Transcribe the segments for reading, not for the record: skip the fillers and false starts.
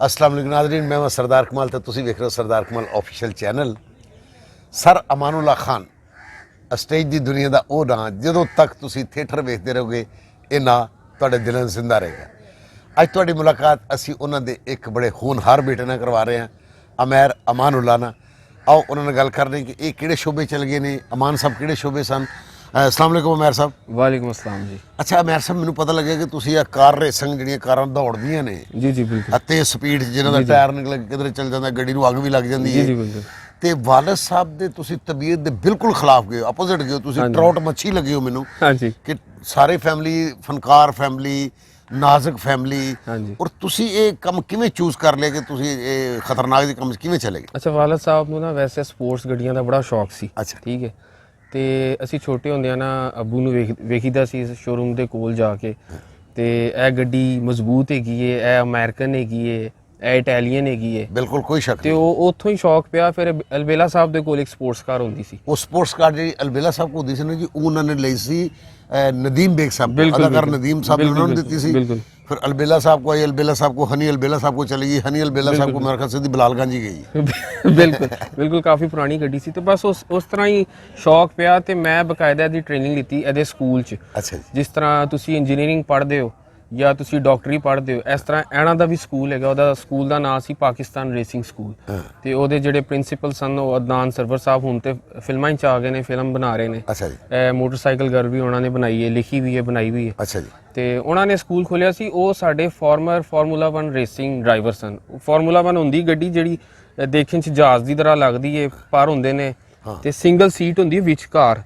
अस्सलाम वालेकुम नाज़रीन, मैं सरदार कमाल तो तुसी वेख रहे हो सरदार कमाल official channel. Sir Amanullah Khan stage की दुनिया का वो नाँ जो तक तुसी थिएटर वेखते रहोगे ये नाँ तुहाडे दिलों में जिंदा रहेगा। अज तुहाडी मुलाकात असी उन्हां दे एक बड़े होनहार बेटे नाल करवा रहे हैं, अमैर अमानुल्लाह नाल। आओ उन्होंने गल करने कि ये किहड़े शोबे चल गए ने, अमान साहब किहड़े शोबे सन। अस्सलाम वालेकुम अमैर साहब। वालेकुम अस्सलाम जी। अच्छा अमैर साहब, मैनूं पता लगे कि तुसी आ कार रेसिंग जिहड़ियां कारां दौड़दियां ने जी जी बिल्कुल। तेज स्पीड जिन्हां दा टायर निकल किधरे चल जाता, गड्डी नूं अग भी लग जाती जी है। जी बिल्कुल। ते वालिद साहब दे तुसी तबीयत दे बिल्कुल खिलाफ गए, अपोजिट गए, तुसी ट्राउट मच्छी लगे हो मैनूं हाँ जी कि सारे फैमिली फनकार फैमिली नाजुक फैमिली। हाँ जी। और तुसी ये कम किवें चूज कर लिया कि तुसी ये खतरनाक दे कम किवें चले गए? अच्छा, वालिद साहब ਨੂੰ ਨਾ ਵੈਸੇ ਸਪੋਰਟਸ ਗੱਡੀਆਂ ਦਾ ਬੜਾ ਸ਼ੌਕ ਸੀ। ਅੱਛਾ। ਠੀਕ ਹੈ। ਤੇ ਅਸੀਂ ਛੋਟੇ ਹੁੰਦਿਆਂ ਨਾ ਅੱਬੂ ਨੂੰ ਵੇਖੀਦਾ ਸੀ ਸ਼ੋਰੂਮ ਦੇ ਕੋਲ ਜਾ ਕੇ, ਤੇ ਇਹ ਗੱਡੀ ਮਜ਼ਬੂਤ ਹੈਗੀ ਏ, ਇਹ ਅਮਰੀਕਨ ਹੈਗੀ ਏ, ਇਹ ਇਟਾਲੀਅਨ ਹੈਗੀ ਏ। बिल्कुल कोई शक ਤੇ नहीं। ਉਹ ਉੱਥੋਂ ਹੀ ਸ਼ੌਕ ਪਿਆ। ਫਿਰ ਅਲਬੇਲਾ ਸਾਹਿਬ ਦੇ ਕੋਲ ਇੱਕ ਸਪੋਰਟਸ ਕਾਰ ਹੁੰਦੀ ਸੀ। वो स्पोर्ट्स कार जी अलबेला साहब को दी सी ना जी, उन्होंने ली सी नदीम बेग साहब को, बिल्कुल, अदाकार बिल्कुल। नदीम साहब ने बिल्कुल, उन्होंने दी थी। बिल्कुल। फिर अलबेला साहब को आई, अलबेला साहब को हनी अलबेला साहब को चली गई, हनी अलबेला साहब को मेरे ख्याल से बिलालगंज ही गई। ਬਿਲਕੁਲ ਬਿਲਕੁਲ ਕਾਫੀ ਪੁਰਾਣੀ ਗੱਡੀ ਸੀ। ਤੇ ਬਸ ਉਸ ਤਰ੍ਹਾਂ ਹੀ ਸ਼ੌਕ ਪਿਆ ਤੇ ਮੈਂ ਬਕਾਇਦਾ ਇਹਦੀ ਟ੍ਰੇਨਿੰਗ ਲਿੱਤੀ ਇਹਦੇ ਸਕੂਲ 'ਚ। अच्छा जी। ਜਿਸ ਤਰ੍ਹਾਂ ਤੁਸੀਂ ਇੰਜੀਨੀਅਰਿੰਗ ਪੜ੍ਹਦੇ ਹੋ ਜਾਂ ਤੁਸੀਂ ਡਾਕਟਰੀ ਪੜ੍ਹਦੇ ਹੋ, ਇਸ ਤਰ੍ਹਾਂ ਇਹਨਾਂ ਦਾ ਵੀ ਸਕੂਲ ਹੈਗਾ। ਉਹਦਾ ਸਕੂਲ ਦਾ ਨਾਂ ਸੀ ਪਾਕਿਸਤਾਨ ਰੇਸਿੰਗ ਸਕੂਲ। ਤੇ ਉਹਦੇ ਜਿਹੜੇ ਪ੍ਰਿੰਸੀਪਲ ਸਨ ਉਹ ਅਦਨਾਨ ਸਰਵਰ ਸਾਹਿਬ ਹੁਣ ਤੇ ਫਿਲਮਾਂ 'ਚ ਆ ਗਏ ਨੇ, ਫਿਲਮ ਬਣਾ ਰਹੇ ਨੇ। अच्छा जी। ਇਹ ਮੋਟਰਸਾਈਕਲ ਗਰਲ ਵੀ ਉਹਨਾਂ ਨੇ ਬਣਾਈ ਹੈ, ਲਿਖੀ ਵੀ ਹੈ, ਬਣਾਈ ਵੀ ਹੈ। अच्छा जी। ਤੇ ਉਹਨਾਂ ਨੇ ਸਕੂਲ ਖੋਲਿਆ ਸੀ। ਉਹ ਸਾਡੇ ਫਾਰਮਰ ਫਾਰਮੂਲਾ 1 ਰੇਸਿੰਗ ਡਰਾਈਵਰ ਸਨ। ਫਾਰਮੂਲਾ 1 ਹੁੰਦੀ ਗੱਡੀ ਜਿਹੜੀ ਦੇਖਣ 'ਚ ਜਹਾਜ਼ ਦੀ ਤਰ੍ਹਾਂ ਲੱਗਦੀ ਏ, ਪਰ ਹੁੰਦੇ ਨੇ ਤੇ ਸਿੰਗਲ ਸੀਟ ਹੁੰਦੀ ਹੈ ਵਿਚਕਾਰ,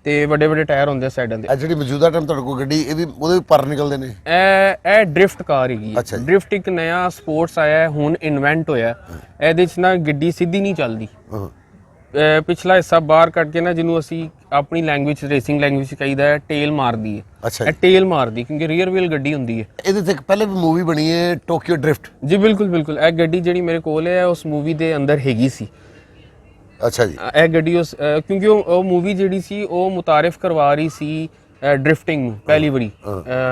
ਤੇ ਵੱਡੇ ਵੱਡੇ ਟਾਇਰ ਹੁੰਦੇ ਸਾਈਡਾਂ ਦੇ। ਇਹ ਜਿਹੜੀ ਮੌਜੂਦਾ ਟਾਈਮ ਤੁਹਾਡੇ ਕੋਲ ਗੱਡੀ ਇਹ ਵੀ ਉਹਦੇ ਵੀ ਪਰ ਨਿਕਲਦੇ ਨੇ? ਇਹ ਡ੍ਰਿਫਟ ਕਾਰ ਹੈਗੀ ਅੱਛਾ ਹੈ। ਜੀ। ਡ੍ਰਿਫਟ ਇੱਕ ਨਵਾਂ ਸਪੋਰਟਸ ਆਇਆ ਹੈ, ਹੁਣ ਇਨਵੈਂਟ ਹੋਇਆ। ਇਹਦੇ 'ਚ ਨਾ ਗੱਡੀ ਸਿੱਧੀ ਨਹੀਂ ਚੱਲਦੀ, ਹਾਂ। ਪਿਛਲਾ ਹਿੱਸਾ ਬਾਹਰ ਕੱਢ ਕੇ ਨਾ, ਜਿਹਨੂੰ ਅਸੀਂ ਆਪਣੀ ਲੈਂਗੁਏਜ ਰੇਸਿੰਗ ਲੈਂਗੁਏਜ 'ਚ ਕਹੀਦਾ ਹੈ ਟੇਲ ਮਾਰਦੀ ਹੈ। ਅੱਛਾ ਇਹ ਜੀ। ਟੇਲ ਮਾਰਦੀ ਕਿਉਂਕਿ ਰੀਅਰ ਵੀਲ ਗੱਡੀ ਹੁੰਦੀ ਹੈ। ਇਹਦੇ ਤੇ ਇੱਕ ਪਹਿਲੇ ਵੀ ਮੂਵੀ ਬਣੀ ਹੈ ਟੋਕੀਓ ਡ੍ਰਿਫਟ। ਜੀ ਬਿਲਕੁਲ ਬਿਲਕੁਲ। ਇਹ ਗੱਡੀ ਜਿਹੜੀ ਮੇਰੇ ਕੋਲ ਹੈ ਉਸ ਮੂਵੀ ਦੇ ਅੰਦਰ ਹੈਗੀ ਸੀ। ਅੱਛਾ ਜੀ। ਇਹ ਗੱਡੀ ਉਸ ਕਿਉਂਕਿ ਉਹ ਮੂਵੀ ਜਿਹੜੀ ਸੀ ਉਹ ਮੁਤਾਰਿਫ ਕਰਵਾ ਰਹੀ ਸੀ ਡ੍ਰਿਫਟਿੰਗ ਨੂੰ ਪਹਿਲੀ ਵਾਰੀ।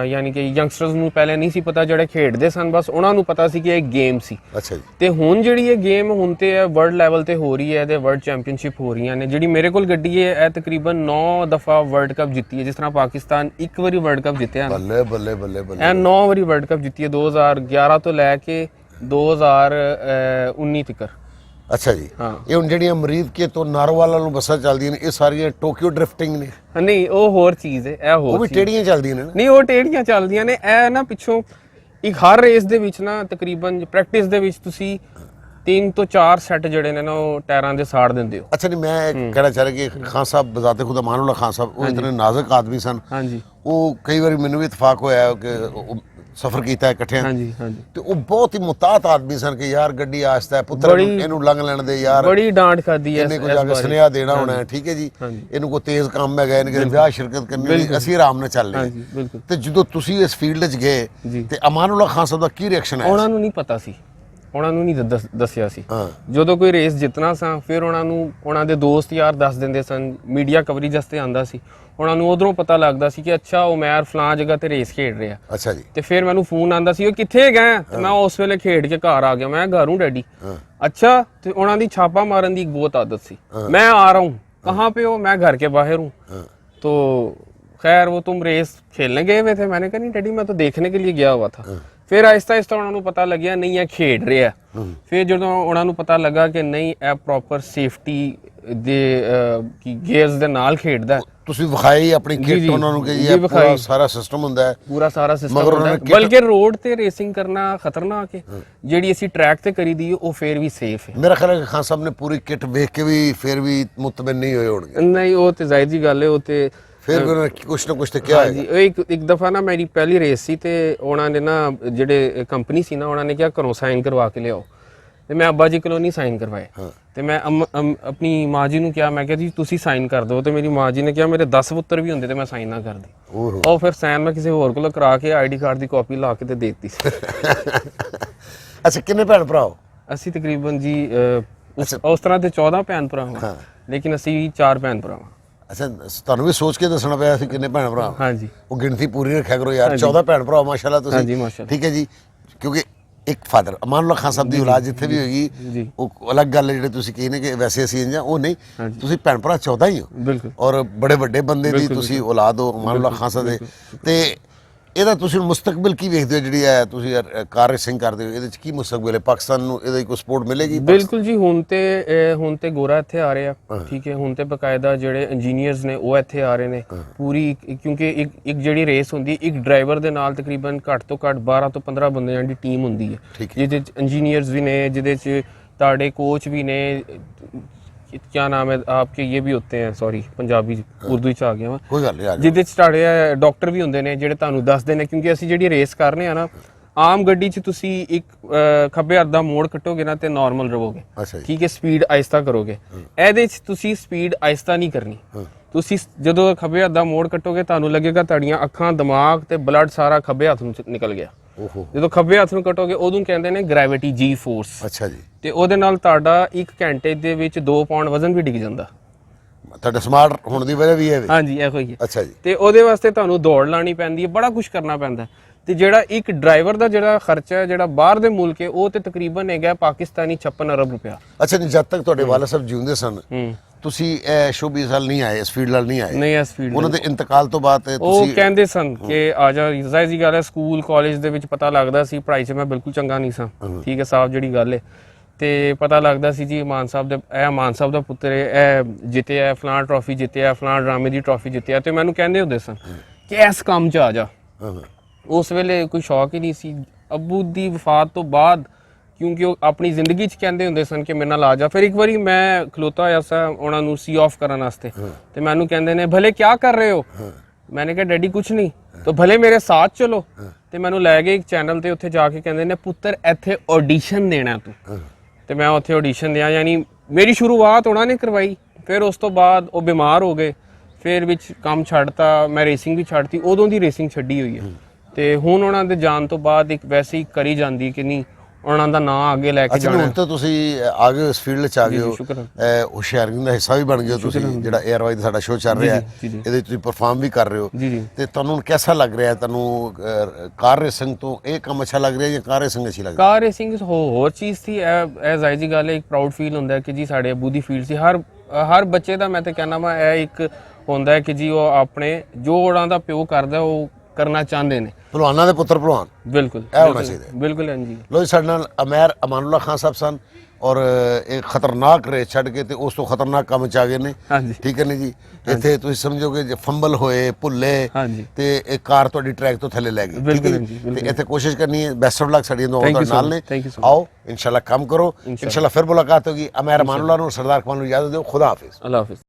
ਯਾਨੀ ਕਿ ਯੰਗਸਟਰਸ ਨੂੰ ਪਹਿਲੇ ਨਹੀਂ ਸੀ ਪਤਾ, ਜਿਹੜੇ ਖੇਡਦੇ ਸਨ ਬਸ ਉਹਨਾਂ ਨੂੰ ਪਤਾ ਸੀ ਕਿ ਇਹ ਗੇਮ ਸੀ। ਅੱਛਾ ਜੀ। ਤੇ ਹੁਣ ਜਿਹੜੀ ਇਹ ਗੇਮ ਹੁਣ ਤੇ ਵਰਲਡ ਲੈਵਲ ਤੇ ਹੋ ਰਹੀ ਹੈ ਤੇ ਵਰਲਡ ਚੈਂਪੀਅਨਸ਼ਿਪ ਹੋ ਰਹੀਆਂ ਨੇ। ਜਿਹੜੀ ਮੇਰੇ ਕੋਲ ਗੱਡੀ ਹੈ ਇਹ ਤਕਰੀਬਨ 9 ਦਫਾ ਵਰਲਡ ਕੱਪ ਜਿੱਤੀ ਹੈ। ਜਿਸ ਤਰ੍ਹਾਂ ਪਾਕਿਸਤਾਨ ਇੱਕ ਵਾਰੀ ਵਰਲਡ ਕੱਪ ਜਿੱਤਿਆ ਨਾ, ਬੱਲੇ ਬੱਲੇ ਬੱਲੇ ਬੱਲੇ। ਇਹ 9 ਵਾਰੀ ਵਰਲਡ ਕੱਪ ਜਿੱਤੀ ਹੈ, 2011 ਤੋਂ ਲੈ ਕੇ 2019 ਤੱਕ। ਅੱਛਾ ਜੀ। ਹਾਂ। ਇਹ ਹੁਣ ਜਿਹੜੀਆਂ ਮਰੀਦ ਕੇ ਤੋਂ ਨਾਰੋਵਾਲ ਨੂੰ ਬੱਸਾਂ ਚੱਲਦੀਆਂ ਨੇ ਇਹ ਸਾਰੀਆਂ ਟੋਕੀਓ ਡ੍ਰਿਫਟਿੰਗ ਨੇ? ਨਹੀਂ, ਉਹ ਹੋਰ ਚੀਜ਼ ਹੈ, ਇਹ ਉਹ ਹੋਰ ਵੀ ਚੀਜ਼। ਟੇੜੀਆਂ ਚੱਲਦੀਆਂ ਨੇ ਨਾ? ਨਹੀਂ, ਉਹ ਟੇੜੀਆਂ ਚੱਲਦੀਆਂ ਨੇ। ਇਹ ਨਾ ਪਿੱਛੋਂ ਇੱਕ ਹਰ ਰੇਸ ਦੇ ਵਿੱਚ ਨਾ ਤਕਰੀਬਨ ਪ੍ਰੈਕਟਿਸ ਦੇ ਵਿੱਚ ਤੁਸੀਂ 3 ਤੋਂ 4 ਸੈੱਟ ਜਿਹੜੇ ਨੇ ਨਾ ਉਹ ਟਾਇਰਾਂ ਦੇ ਸਾੜ ਦਿੰਦੇ ਹੋ। अच्छा नहीं, मैं कहना चाह रहा कि खान साहब बजाते खुद अमानुल्लाह खान साहब वो इतने नाजुक आदमी सन। ਹਾਂਜੀ वो कई बार मैनू भी इतफाक होया कि सफर किया है इकट्ठे, ਹਾਂਜੀ ਹਾਂਜੀ। तो वो बहुत ही मुतात आदमी सन कि यार गड्डी आस्ता है पुत्र इनू लंघ लैण दे यार, ਬੜੀ ਡਾਂਟ ਖਾਦੀ ਹੈ इन्हें को जाके सुनेहा देना होना है। ठीक है जी। इनू कोई तेज काम है इनके विआह शिरकत करनी नहीं, ਅਸੀਂ ਆਰਾਮ ਨਾਲ ਚੱਲ ਰਹੇ। ਹਾਂਜੀ ਬਿਲਕੁਲ। ਤੇ ਜਦੋਂ ਤੁਸੀਂ ਇਸ ਫੀਲਡ 'ਚ ਗਏ ਤੇ ਅਮਾਨੁੱਲਾ ਖਾਨ ਸਾਹਿਬ ਦਾ ਕੀ ਰਿਐਕਸ਼ਨ ਆਇਆ? ਉਹਨਾਂ ਨੂੰ ਨਹੀਂ ਪਤਾ ਸੀ, ਉਹਨਾਂ ਨੂੰ ਨਹੀਂ ਦੱਸਿਆ ਸੀ। ਹਾਂ। ਜਦੋਂ ਕੋਈ ਰੇਸ ਜਿੱਤਣਾ ਸਾਂ ਫਿਰ ਉਹਨਾਂ ਨੂੰ ਉਹਨਾਂ ਦੇ ਦੋਸਤ ਯਾਰ ਦੱਸ ਦਿੰਦੇ ਸਨ, ਮੀਡੀਆ ਕਵਰੇਜ ਵਾਸਤੇ ਆਂਦਾ ਸੀ। ਉਹਨਾਂ ਨੂੰ ਉਧਰੋਂ ਪਤਾ ਲੱਗਦਾ ਸੀ ਕਿ ਅੱਛਾ ਉਮੈਰ ਫਲਾਂ ਜਗ੍ਹਾ ਤੇ ਰੇਸ ਖੇਡ ਰਿਹਾ। ਅੱਛਾ ਜੀ। ਤੇ ਫਿਰ ਮੈਨੂੰ ਫੋਨ ਆਂਦਾ ਸੀ ਉਹ ਕਿੱਥੇ ਗਏ, ਤੇ ਮੈਂ ਉਸ ਵੇਲੇ ਖੇਡ ਕੇ ਘਰ ਆ ਗਿਆ। ਮੈਂ ਘਰ ਹੂੰ ਡੈਡੀ। अच्छा, तो उन्होंने छापा मारन की एक बहुत आदत सी। मैं आ रहा हूँ, कहाँ पे हो? मैं घर के बाहर हूँ। तो खैर वो तुम रेस खेलने गए हुए थे? मैंने कहा नहीं डैडी, मैं तो देखने के लिए गया हुआ था। फिर आहिस्ता आहिस्ता उन्होंने पता लग्या नहीं है खेड रहा। फिर जो उन्होंने पता लगा कि नहीं ए प्रॉपर सेफ्टी दे की गेयर्स दे नाल खेडदा। ਤੁਸੀਂ ਵਿਖਾਈ ਆਪਣੀ ਕਿੱਟ ਉਹਨਾਂ ਨੂੰ ਕਿ ਇਹ ਪੂਰਾ ਸਾਰਾ ਸਿਸਟਮ ਹੁੰਦਾ ਹੈ, ਪੂਰਾ ਸਾਰਾ ਸਿਸਟਮ ਹੁੰਦਾ ਹੈ। ਬਲਕਿ ਰੋਡ ਤੇ ਰੇਸਿੰਗ ਕਰਨਾ ਖਤਰਨਾਕ ਹੈ, ਜਿਹੜੀ ਅਸੀਂ ਟਰੈਕ ਤੇ ਕਰੀ ਦੀ ਉਹ ਫੇਰ ਵੀ ਸੇਫ ਹੈ। ਮੇਰਾ ਖਿਆਲ ਹੈ ਕਿ ਖਾਨ ਸਾਹਿਬ ਨੇ ਪੂਰੀ ਕਿੱਟ ਵੇਖ ਕੇ ਵੀ ਫੇਰ ਵੀ ਮੁਤਮਿਨ ਨਹੀਂ ਹੋਏ ਹੋਣਗੇ। ਨਹੀਂ, ਉਹ ਤੇ ਜ਼ਾਹਿਰ ਜੀ ਗੱਲ ਹੈ। ਉਹ ਤੇ ਫਿਰ ਵੀ ਉਹਨਾਂ ਨੇ ਕੁਛ ਨਾ ਕੁਛ ਤੇ ਕਿਹਾ ਹੈ ਜੀ। ਇੱਕ ਦਫਾ ਨਾ ਮੇਰੀ ਪਹਿਲੀ ਰੇਸ ਸੀ ਤੇ ਉਹਨਾਂ ਨੇ ਨਾ ਜਿਹੜੇ ਕੰਪਨੀ ਸੀ ਨਾ ਉਹਨਾਂ ਨੇ ਕਿਹਾ ਘਰੋਂ ਸਾਈਨ ਕਰਵਾ ਕੇ ਲਿਆਓ, ਤੇ ਮੈਂ ਅੱਬਾ ਜੀ ਕੋਲੋਂ ਨਹੀਂ ਸਾਈਨ ਕਰਵਾਏ। ਤੇ ਮੈਂ ਆਪਣੀ ਮਾਂ ਜੀ ਨੂੰ ਕਿਹਾ, ਮੈਂ ਕਿਹਾ ਜੀ ਤੁਸੀਂ ਸਾਈਨ ਕਰ ਦਿਓ। ਤੇ ਮੇਰੀ ਮਾਂ ਜੀ ਨੇ ਕਿਹਾ ਮੇਰੇ 10 ਪੁੱਤਰ ਵੀ ਹੁੰਦੇ ਤੇ ਮੈਂ ਸਾਈਨ ਨਾ ਕਰਦੀ। ਉਹ ਫਿਰ ਸਾਈਨ ਮੈਂ ਕਿਸੇ ਹੋਰ ਕੋਲੋਂ ਕਰਾ ਕੇ ਆਈਡੀ ਕਾਰਡ ਦੀ ਕਾਪੀ ਲਾ ਕੇ ਤੇ ਦੇ ਦਿੱਤੀ ਸੀ। ਅੱਛਾ, ਕਿੰਨੇ ਭੈਣ ਭਰਾ ਹੋ? ਅਸੀਂ ਤਕਰੀਬਨ ਜੀ ਉਸ ਤਰ੍ਹਾਂ ਤੇ 14 ਭੈਣ ਭਰਾ ਹਾਂ, ਲੇਕਿਨ ਅਸੀਂ 4 ਭੈਣ ਭਰਾ ਹਾਂ। ਅੱਛਾ, ਤੁਹਾਨੂੰ ਵੀ ਸੋਚ ਕੇ ਦੱਸਣਾ ਪਿਆ ਸੀ ਕਿੰਨੇ ਭੈਣ ਭਰਾ? ਹਾਂਜੀ, ਉਹ ਗਿਣਤੀ ਪੂਰੀ ਰੱਖਿਆ ਕਰੋ ਯਾਰ। 14 ਭੈਣ ਭਰਾ ਮਾਸ਼ਾਅੱਲਾ ਤੁਸੀਂ। ਹਾਂਜੀ ਮਾਸ਼ਾਅੱਲਾ। ਠੀਕ ਹੈ ਜੀ, ਕਿਉਂਕਿ ਇੱਕ ਫਾਦਰ ਅਮਾਨੁੱਲਾ ਖਾਨ ਸਾਹਿਬ ਦੀ ਔਲਾਦ ਜਿੱਥੇ ਵੀ ਹੋਏਗੀ ਜੀ। ਉਹ ਅਲੱਗ ਗੱਲ ਹੈ ਜਿਹੜੇ ਤੁਸੀਂ ਕਹੀ ਨੇ ਕਿ ਵੈਸੇ ਅਸੀਂ ਇੰਜ ਉਹ ਨਹੀਂ, ਤੁਸੀਂ ਭੈਣ ਭਰਾ 14 ਹੀ ਹੋ ਬਿਲਕੁਲ ਔਰ ਬੜੇ ਵੱਡੇ ਬੰਦੇ ਦੀ ਤੁਸੀਂ ਔਲਾਦ ਹੋ ਅਮਾਨੁੱਲਾ ਖਾਨ ਸਾਹਿਬ ਦੇ। ਤੇ ਇਹਦਾ ਤੁਸੀਂ ਮੁਸਤਕਬਲ ਕੀ ਵੇਖਦੇ ਹੋ ਜਿਹੜੀ ਹੈ ਤੁਸੀਂ ਕਾਰ ਰੇਸਿੰਗ ਕਰਦੇ ਹੋ, ਇਹਦੇ ਚ ਕੀ ਮੁਸਤਕਬਲ ਹੈ? ਪਾਕਿਸਤਾਨ ਨੂੰ ਇਹਦਾ ਕੋਈ ਸਪੋਰਟ ਮਿਲੇਗੀ? ਬਿਲਕੁਲ ਜੀ। ਹੁਣ ਤੇ ਗੋਰਾ ਇੱਥੇ ਆ ਰਿਹਾ, ਠੀਕ ਹੈ। ਹੁਣ ਤੇ ਬਕਾਇਦਾ ਜਿਹੜੇ ਇੰਜੀਨੀਅਰਸ ਨੇ ਉਹ ਇੱਥੇ ਆ ਰਹੇ ਨੇ ਪੂਰੀ, ਕਿਉਂਕਿ ਇੱਕ ਜਿਹੜੀ ਰੇਸ ਹੁੰਦੀ, ਇੱਕ ਡਰਾਈਵਰ ਦੇ ਨਾਲ ਤਕਰੀਬਨ ਘੱਟ ਤੋਂ ਘੱਟ 12 ਤੋਂ 15 ਬੰਦਿਆਂ ਦੀ ਟੀਮ ਹੁੰਦੀ ਹੈ, ਜਿਹਦੇ ਚ ਇੰਜੀਨੀਅਰਸ ਵੀ ਨੇ, ਜਿਹਦੇ ਚ ਤੁਹਾਡੇ ਕੋਚ ਵੀ ਨੇ, क्या नाम है आपके ये भी होते हैं, सॉरी पंजाबी उर्दू ਚ ਆ ਗਿਆ ਵਾ, ਕੋਈ ਗੱਲ ਨਹੀਂ, ਜਿਹਦੇ ਚ ਤੁਹਾਡੇ ਡਾਕਟਰ ਵੀ ਹੁੰਦੇ ਨੇ ਜਿਹੜੇ ਤੁਹਾਨੂੰ ਦੱਸਦੇ ਨੇ, ਕਿਉਂਕਿ ਅਸੀਂ ਜਿਹੜੀ ਰੇਸ ਕਰਨੇ ਆ ਨਾ, ਆਮ ਗੱਡੀ 'ਚ ਤੁਸੀਂ ਇੱਕ ਖੱਬੇ ਹੱਥ ਦਾ ਮੋੜ ਕੱਟੋਗੇ ਨਾ ਤੇ ਨਾਰਮਲ ਰਹੋਗੇ, ਠੀਕ ਹੈ, ਸਪੀਡ ਆਹਿਸਤਾ ਕਰੋਗੇ। ਇਹਦੇ 'ਚ ਤੁਸੀਂ ਸਪੀਡ ਆਹਿਸਤਾ ਨਹੀਂ ਕਰਨੀ, ਤੁਸੀਂ ਜਦੋਂ ਖੱਬੇ ਹੱਥ ਦਾ ਮੋੜ ਕੱਟੋਗੇ ਤੁਹਾਨੂੰ ਲੱਗੇਗਾ ਤੁਹਾਡੀਆਂ ਅੱਖਾਂ, ਦਿਮਾਗ ਤੇ ਬਲੱਡ ਸਾਰਾ ਖੱਬੇ ਹੱਥ ਨੂੰ ਨਿਕਲ ਗਿਆ। ਜਦੋਂ ਖੱਬੇ ਹੱਥ ਨੂੰ ਕੱਟੋਗੇ ਉਦੋਂ ਕਹਿੰਦੇ ਨੇ ਗ੍ਰੈਵਿਟੀ, ਜੀ ਫੋਰਸ। ਅੱਛਾ ਜੀ। ਤੇ ਉਹਦੇ ਨਾਲ ਤੁਹਾਡਾ 1 ਘੰਟੇ ਦੇ ਵਿੱਚ 2 ਪਾਉਂਡ ਵਜ਼ਨ ਵੀ ਡਿੱਗ ਜਾਂਦਾ। ਤੁਹਾਡਾ ਸਮਾਰਟ ਹੋਣ ਦੀ ਵਜ੍ਹਾ ਵੀ ਹੈ? ਹਾਂਜੀ, ਇਹੋ ਹੀ ਹੈ। ਅੱਛਾ ਜੀ। ਤੇ ਉਹਦੇ ਵਾਸਤੇ ਤੁਹਾਨੂੰ ਦੌੜ ਲਾਣੀ ਪੈਂਦੀ ਹੈ, ਬੜਾ ਕੁਝ ਕਰਨਾ ਪੈਂਦਾ। ਤੇ ਜਿਹੜਾ ਇੱਕ ਡਰਾਈਵਰ ਦਾ ਜਿਹੜਾ ਖਰਚਾ ਹੈ ਜਿਹੜਾ ਬਾਹਰ ਦੇ ਮੁਲਕ ਹੈ, ਉਹ ਤੇ ਤਕਰੀਬਨ ਹੈਗਾ ਪਾਕਿਸਤਾਨੀ 56 ਅਰਬ ਰੁਪਇਆ। ਅੱਛਾ ਜੀ। ਜਦ ਤੱਕ ਤੁਹਾਡੇ ਵਾਲਾ ਸਾਹਿਬ ਜਿਉਂਦੇ ਸਨ ਤੁਸੀਂ ਇਹ ਸ਼ੋਬੀ ਸਾਲ ਨਹੀਂ ਆਏ, ਇਸ ਫੀਲਡ ਨਾਲ ਨਹੀਂ ਆਏ? ਨਹੀਂ, ਇਸ ਫੀਲਡ ਉਹਨਾਂ ਦੇ ਇੰਤਕਾਲ ਤੋਂ ਬਾਅਦ ਉਹ ਕਹਿੰਦੇ ਸਨ ਕਿ ਆ ਜਾ, ਜ਼ਾਹਿਰ ਜੀ ਗੱਲ ਹੈ, ਸਕੂਲ ਕਾਲਜ ਦੇ ਵਿੱਚ ਪਤਾ ਲੱਗਦਾ ਸੀ, ਪੜ੍ਹਾਈ 'ਚ ਮੈਂ ਬਿਲਕੁਲ ਚੰਗਾ ਨਹੀਂ ਸਾਂ, ਠੀਕ ਹੈ, ਸਾਫ ਜਿਹੜੀ ਗੱਲ ਹੈ। ਤੇ ਪਤਾ ਲੱਗਦਾ ਸੀ ਜੀ ਮਾਨ ਸਾਹਿਬ ਦੇ, ਇਹ ਮਾਨ ਸਾਹਿਬ ਦਾ ਪੁੱਤਰ ਹੈ, ਇਹ ਜਿੱਤਿਆ, ਫਲਾਂ ਟਰਾਫੀ ਜਿੱਤਿਆ, ਫਲਾਂ ਡਰਾਮੇ ਦੀ ਟਰਾਫੀ ਜਿੱਤਿਆ। ਤੇ ਮੈਨੂੰ ਕਹਿੰਦੇ ਹੁੰਦੇ ਸਨ ਕਿ ਇਸ ਕੰਮ 'ਚ ਆ ਜਾ। ਉਸ ਵੇਲੇ ਕੋਈ ਸ਼ੌਕ ਹੀ ਨਹੀਂ ਸੀ। ਅੱਬੂ ਦੀ ਵਫਾਤ ਤੋਂ ਬਾਅਦ, ਕਿਉਂਕਿ ਉਹ ਆਪਣੀ ਜ਼ਿੰਦਗੀ 'ਚ ਕਹਿੰਦੇ ਹੁੰਦੇ ਸਨ ਕਿ ਮੇਰੇ ਨਾਲ ਆ ਜਾ। ਫਿਰ ਇੱਕ ਵਾਰੀ ਮੈਂ ਖਲੋਤਾ ਹੋਇਆ ਸਾਂ ਉਹਨਾਂ ਨੂੰ ਸੀ ਆਫ ਕਰਨ ਵਾਸਤੇ, ਤੇ ਮੈਨੂੰ ਕਹਿੰਦੇ ਨੇ ਭਲੇ ਕੀ ਕਰ ਰਹੇ ਹੋ? मैंने कहा डैडी कुछ नहीं, तो भले मेरे साथ चलो। ਤੇ ਮੈਨੂੰ ਲੈ ਗਏ ਇੱਕ ਚੈਨਲ ਤੇ, ਉੱਥੇ ਜਾ ਕੇ ਕਹਿੰਦੇ ਨੇ ਪੁੱਤਰ ਇੱਥੇ ਆਡੀਸ਼ਨ ਦੇਣਾ ਤੂੰ। ਤੇ ਮੈਂ ਉੱਥੇ ਆਡੀਸ਼ਨ ਦਿਆ, ਯਾਨੀ ਮੇਰੀ ਸ਼ੁਰੂਆਤ ਉਹਨਾਂ ਨੇ ਕਰਵਾਈ। ਫਿਰ ਉਸ ਤੋਂ ਬਾਅਦ ਉਹ ਬਿਮਾਰ ਹੋ ਗਏ, ਫਿਰ ਵਿੱਚ ਕੰਮ ਛੱਡਤਾ, ਮੈਂ ਰੇਸਿੰਗ ਵੀ ਛੱਡਤੀ, ਉਦੋਂ ਦੀ ਰੇਸਿੰਗ ਛੱਡੀ ਹੋਈ ਹੈ। ਤੇ ਹੁਣ ਉਹਨਾਂ ਦੇ ਜਾਣ ਤੋਂ ਬਾਅਦ ਇੱਕ ਵੈਸੇ ਹੀ ਕਰੀ ਜਾਂਦੀ ਕਿ ਨਹੀਂ ਉਹਨਾਂ ਦਾ ਨਾਂ ਅੱਗੇ ਲੈ ਕੇ ਜਾਣਾ। ਹੁਣ ਤਾਂ ਤੁਸੀਂ ਆ ਗਏ ਇਸ ਫੀਲਡ 'ਚ ਆ ਗਏ ਹੋ, ਹੁਸ਼ਿਆਰਗੰਜ ਦਾ ਹਿੱਸਾ ਵੀ ਬਣ ਗਏ ਹੋ ਤੁਸੀਂ। ਜਿਹੜਾ 에ਅਰਵਾਈ ਦਾ ਸਾਡਾ ਸ਼ੋਅ ਚੱਲ ਰਿਹਾ ਹੈ ਇਹਦੇ ਤੁਸੀਂ ਪਰਫਾਰਮ ਵੀ ਕਰ ਰਹੇ ਹੋ, ਤੇ ਤੁਹਾਨੂੰ ਕਿਹਦਾ ਲੱਗ ਰਿਹਾ? ਤੁਹਾਨੂੰ ਕਾਰ ਰੇਸਿੰਗ ਤੋਂ ਇਹ ਕੰਮ ਅੱਛਾ ਲੱਗ ਰਿਹਾ ਜਾਂ ਕਾਰ ਰੇਸਿੰਗ ਅੱਛੀ ਲੱਗ ਰਹੀ? ਕਾਰ ਰੇਸਿੰਗ ਹੋਰ ਚੀਜ਼ ਸੀ। ਇਹ ਜ਼ਾਹਿਰ ਜੀ ਗੱਲ ਹੈ, ਇੱਕ ਪ੍ਰਾਊਡ ਫੀਲ ਹੁੰਦਾ ਕਿ ਜੀ ਸਾਡੇ ਅੱਬੂ ਦੀ ਫੀਲਡ ਸੀ। ਹਰ ਬੱਚੇ ਦਾ ਮੈਂ ਤਾਂ ਕਹਿਣਾ ਵਾ ਇਹ ਇੱਕ ਹੁੰਦਾ ਹੈ ਕਿ ਜੀ ਉਹ ਆਪਣੇ ਜੋ ਉਹਨਾਂ ਦਾ ਪਿਓ ਕਰਦਾ ਉਹ ਕਰਨਾ ਚਾਹੁੰਦੇ ਨੇ। ਭਲਵਾਨਾਂ ਦੇ ਪੁੱਤਰ ਭਲਵਾਨ, ਬਿਲਕੁਲ ਇਹ ਹੋਣਾ ਚਾਹੀਦਾ। ਬਿਲਕੁਲ ਹਾਂਜੀ। ਲੋ ਜੀ, ਸਾਡੇ ਨਾਲ ਅਮੈਰ ਅਮਾਨੁੱਲਾ ਖਾਨ ਸਾਹਿਬ ਸਨ, ਔਰ ਇਹ ਖਤਰਨਾਕ ਰੇਸ ਛੱਡ ਕੇ ਤੇ ਉਸ ਤੋਂ ਖਤਰਨਾਕ ਕੰਮ 'ਚ ਆ ਗਏ ਨੇ, ਠੀਕ ਹੈ ਨੇ ਜੀ। ਇੱਥੇ ਤੁਸੀਂ ਸਮਝੋਗੇ ਜੇ ਫੰਬਲ ਹੋਏ, ਭੁੱਲੇ, ਤੇ ਇਹ ਕਾਰ ਤੁਹਾਡੀ ਟਰੈਕ ਤੋਂ ਥੱਲੇ ਲੈ ਗਈ, ਠੀਕ ਹੈ। ਤੇ ਇੱਥੇ ਕੋਸ਼ਿਸ਼ ਕਰਨੀ ਹੈ। ਬੈਸਟ ਆਫ ਲੱਕ, ਸਾਡੀਆਂ ਦੁਆਵਾਂ ਨਾਲ ਨੇ। ਆਓ ਇਨਸ਼ਾਅੱਲਾ ਕੰਮ ਕਰੋ, ਇਨਸ਼ਾਅੱਲਾ ਫਿਰ ਮੁਲਾਕਾਤ ਹੋਗੀ। ਅਮੈਰ ਅਮਾਨੁੱਲਾ ਨੂੰ, ਸਰਦਾਰ ਕਮਾਲ ਨੂੰ ਇਜਾਜ਼ਤ ਦਿਓ। ਖੁਦਾ ਹਾਫਿਜ਼। ਅੱਲਾ ਹਾਫਿਜ਼।